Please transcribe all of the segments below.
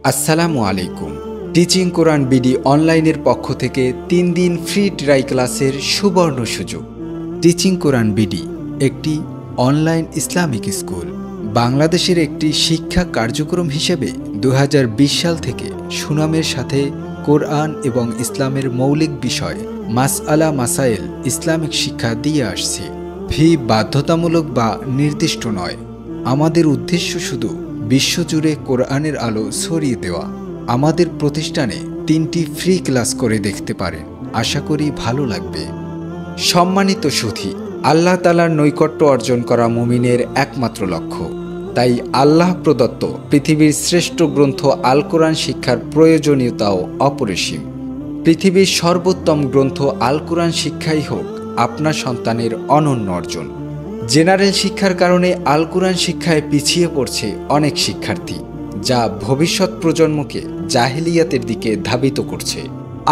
আসসালামু আলাইকুম। টিচিং কোরআন বিডি অনলাইনের পক্ষ থেকে 3 দিন ফ্রি ট্রাই ক্লাসের সুবর্ণ সুযোগ। টিচিং কোরআন বিডি একটি অনলাইন ইসলামিক স্কুল। বাংলাদেশের একটি শিক্ষা কার্যক্রম হিসেবে 2020 সাল থেকে সুনামের সাথে কোরআন এবং ইসলামের মৌলিক বিষয় মাসআলা মাসাইল ইসলামিক শিক্ষা দিয়ে আসছে। ফি বাধ্যতামূলক বা নির্দিষ্ট নয়। আমাদের উদ্দেশ্য শুধু বিশ্বজুড়ে কোরআনের আলো ছড়িয়ে দেওয়া। আমাদের প্রতিষ্ঠানে 3টি ফ্রি ক্লাস করে দেখতে পারেন, আশা করি ভালো লাগবে। সম্মানিত সুধী, আল্লাহ তাআলার নৈকট্য অর্জন করা মুমিনের একমাত্র লক্ষ্য। তাই আল্লাহ প্রদত্ত পৃথিবীর শ্রেষ্ঠ গ্রন্থ আল কোরআন শিক্ষার প্রয়োজনীয়তাও অপরিসীম। পৃথিবীর সর্বোত্তম গ্রন্থ আল কোরআন শিক্ষাই হোক আপনার সন্তানের অনন্য অর্জন। জেনারেল শিক্ষার কারণে আল কোরআন শিক্ষায় পিছিয়ে পড়ছে অনেক শিক্ষার্থী, যা ভবিষ্যৎ প্রজন্মকে জাহেলিয়াতের দিকে ধাবিত করছে।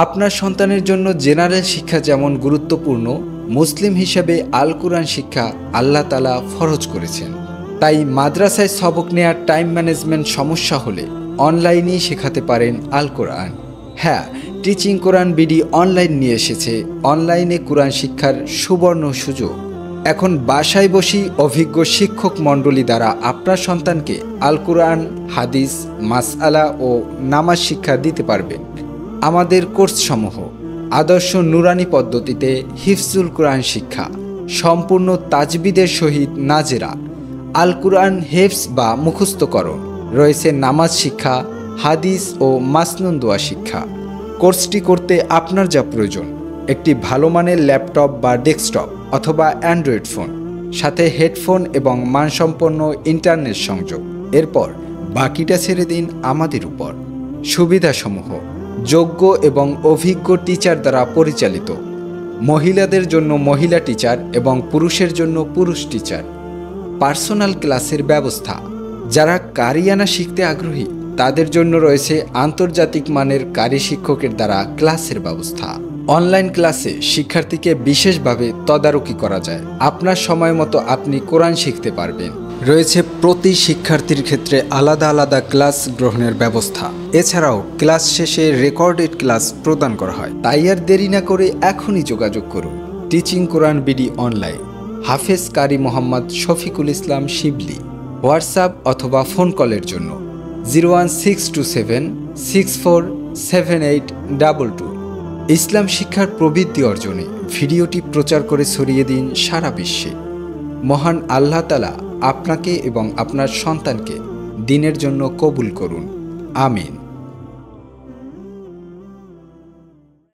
আপনার সন্তানের জন্য জেনারেল শিক্ষা যেমন গুরুত্বপূর্ণ, মুসলিম হিসেবে আল কোরআন শিক্ষা আল্লাহ তাআলা ফরজ করেছেন। তাই মাদ্রাসায় সবক নেওয়ার টাইম ম্যানেজমেন্ট সমস্যা হলে অনলাইনেই শেখাতে পারেন আল কোরআন। হ্যাঁ, টিচিং কোরআন বিডি অনলাইন নিয়ে এসেছে অনলাইনে কোরআন শিক্ষার সুবর্ণ সুযোগ। এখন বাসায় বসেই অভিজ্ঞ শিক্ষক মণ্ডলী দ্বারা আপনার সন্তানকে আল কোরআন, হাদিস, মাসআলা ও নামাজ শিক্ষা দিতে পারবেন। আমাদের কোর্সসমূহ: আদর্শ নুরানি পদ্ধতিতে হিফজুল কোরআন শিক্ষা, সম্পূর্ণ তাজবিদের সহিত নাজেরা, আল কোরআন হেফজ বা মুখস্থকরণ, রয়েছে নামাজ শিক্ষা, হাদিস ও মাসনুন দোয়া শিক্ষা। কোর্সটি করতে আপনার যা প্রয়োজন: একটি ভালো মানের ল্যাপটপ বা ডেস্কটপ অথবা অ্যান্ড্রয়েড ফোন, সাথে হেডফোন এবং মানসম্পন্ন ইন্টারনেট সংযোগ। এরপর বাকিটা ছেড়ে দিন আমাদের উপর। সুবিধাসমূহ: যোগ্য এবং অভিজ্ঞ টিচার দ্বারা পরিচালিত, মহিলাদের জন্য মহিলা টিচার এবং পুরুষের জন্য পুরুষ টিচার, পার্সোনাল ক্লাসের ব্যবস্থা। যারা কারিয়ানা শিখতে আগ্রহী তাদের জন্য রয়েছে আন্তর্জাতিক মানের কারি শিক্ষকের দ্বারা ক্লাসের ব্যবস্থা। অনলাইন ক্লাসে শিক্ষার্থীকে বিশেষভাবে তদারকি করা যায়। আপনার সময় মতো আপনি কোরআন শিখতে পারবেন। রয়েছে প্রতি শিক্ষার্থীর ক্ষেত্রে আলাদা আলাদা ক্লাস গ্রহণের ব্যবস্থা। এছাড়াও ক্লাস শেষে রেকর্ডেড ক্লাস প্রদান করা হয়। তাই আর দেরি না করে এখনই যোগাযোগ করুন টিচিং কোরআন বিডি অনলাইন, হাফেজ কারি মোহাম্মদ শফিকুল ইসলাম শিবলি। হোয়াটসঅ্যাপ অথবা ফোন কলের জন্য 01627 647822। ইসলাম শিক্ষার প্রবৃদ্ধি অর্জনে ভিডিওটি প্রচার করে ছড়িয়ে দিন সারা বিশ্বে। মহান আল্লাহ তাআলা আপনাকে এবং আপনার সন্তানকে দ্বীনের জন্য কবুল করুন। আমিন।